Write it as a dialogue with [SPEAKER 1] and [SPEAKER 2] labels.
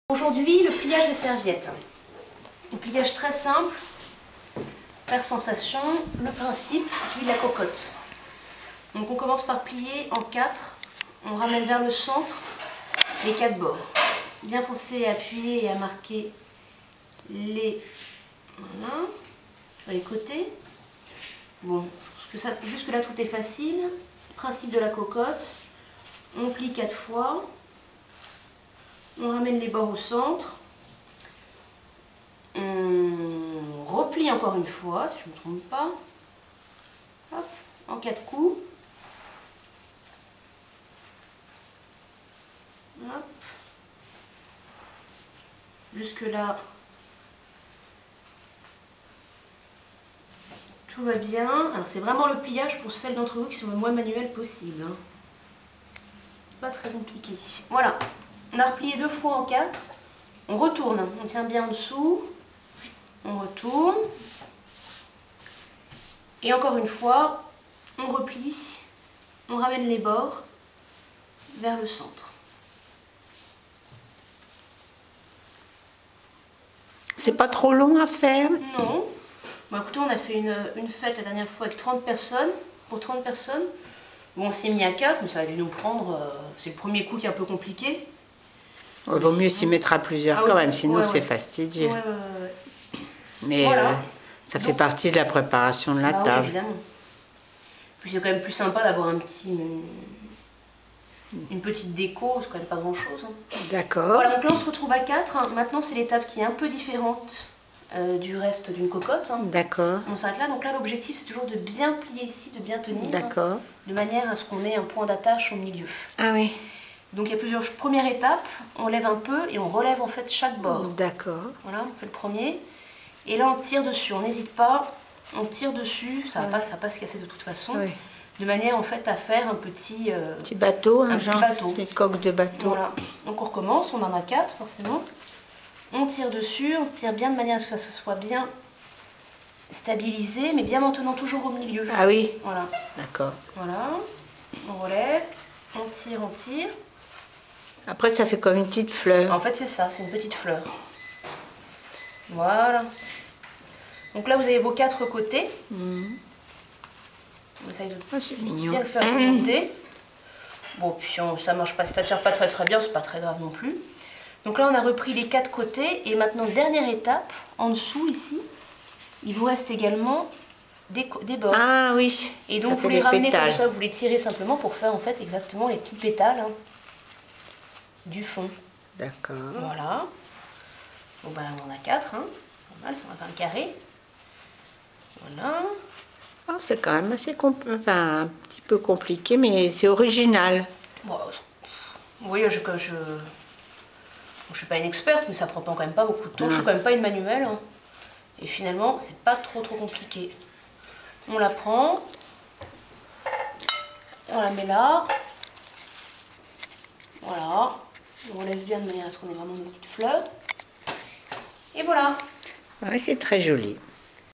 [SPEAKER 1] Aujourd'hui, le pliage des serviettes. Un pliage très simple, faire sensation. Le principe, c'est celui de la cocotte. Donc on commence par plier en 4. On ramène vers le centre les 4 bords. Bien penser à appuyer et à marquer les, voilà, sur les côtés. Bon, jusque là tout est facile. Principe de la cocotte. On plie 4 fois. On ramène les bords au centre. On replie encore une fois, si je ne me trompe pas. Hop, en 4 coups. Hop. Jusque là, tout va bien. Alors c'est vraiment le pliage pour celles d'entre vous qui sont le moins manuel possible. Hein. Pas très compliqué. Voilà. On a replié 2 fois en 4. On retourne. On tient bien en dessous. On retourne. Et encore une fois, on replie. On ramène les bords vers le centre.
[SPEAKER 2] C'est pas trop long à faire?
[SPEAKER 1] Non. Bon, écoutez, on a fait une fête la dernière fois avec 30 personnes. Pour 30 personnes. Bon, on s'est mis à 4, mais ça a dû nous prendre... c'est le premier coup qui est un peu compliqué.
[SPEAKER 2] Il vaut mieux s'y mettre à plusieurs quand même, sinon c'est fastidieux. Mais voilà. Ça fait partie de la préparation de la table.
[SPEAKER 1] Oui, évidemment. Puis c'est quand même plus sympa d'avoir une petite déco, c'est quand même pas grand chose. Hein.
[SPEAKER 2] D'accord.
[SPEAKER 1] Voilà, donc là on se retrouve à 4. Maintenant c'est l'étape qui est un peu différente du reste d'une cocotte. Hein.
[SPEAKER 2] D'accord.
[SPEAKER 1] On s'arrête là, donc là l'objectif c'est toujours de bien plier ici, de bien tenir.
[SPEAKER 2] D'accord.
[SPEAKER 1] De manière à ce qu'on ait un point d'attache au milieu.
[SPEAKER 2] Ah oui.
[SPEAKER 1] Donc il y a plusieurs premières étapes, on lève un peu et on relève en fait chaque bord.
[SPEAKER 2] D'accord.
[SPEAKER 1] Voilà, on fait le premier. Et là on tire dessus, on n'hésite pas, on tire dessus, ça va pas se casser de toute façon. Oui. De manière en fait à faire un petit
[SPEAKER 2] bateau,
[SPEAKER 1] un petit bateau.
[SPEAKER 2] Des coques de bateau.
[SPEAKER 1] Voilà, donc on recommence, on en a 4 forcément. On tire dessus, on tire bien de manière à ce que ça se soit bien stabilisé, mais bien en tenant toujours au milieu.
[SPEAKER 2] Ah oui.
[SPEAKER 1] Voilà.
[SPEAKER 2] D'accord.
[SPEAKER 1] Voilà, on relève, on tire, on tire.
[SPEAKER 2] Après, ça fait comme une petite fleur.
[SPEAKER 1] En fait, c'est ça, c'est une petite fleur. Voilà. Donc là, vous avez vos 4 côtés. On essaye de bien le faire remonter. Bon, puis ça marche pas, si ça tire pas très bien, c'est pas très grave non plus. Donc là, on a repris les 4 côtés. Et maintenant, dernière étape, en dessous, ici, il vous reste également des bords.
[SPEAKER 2] Ah oui.
[SPEAKER 1] Et donc, vous les ramenez comme ça, vous les tirez simplement pour faire en fait exactement les petits pétales. Hein, du fond.
[SPEAKER 2] D'accord.
[SPEAKER 1] Voilà. Bon ben on en a 4, hein. Normal, ça va faire un carré. Voilà.
[SPEAKER 2] Oh, c'est quand même assez un petit peu compliqué, mais c'est original.
[SPEAKER 1] Bon, vous voyez, je suis pas une experte, mais ça prend quand même pas beaucoup de temps. Je suis quand même pas une manuelle. Hein. Et finalement, c'est pas trop compliqué. On la prend. On la met là. Voilà. On relève bien de manière à ce qu'on ait vraiment une petite fleur. Et voilà.
[SPEAKER 2] Oui, c'est très joli.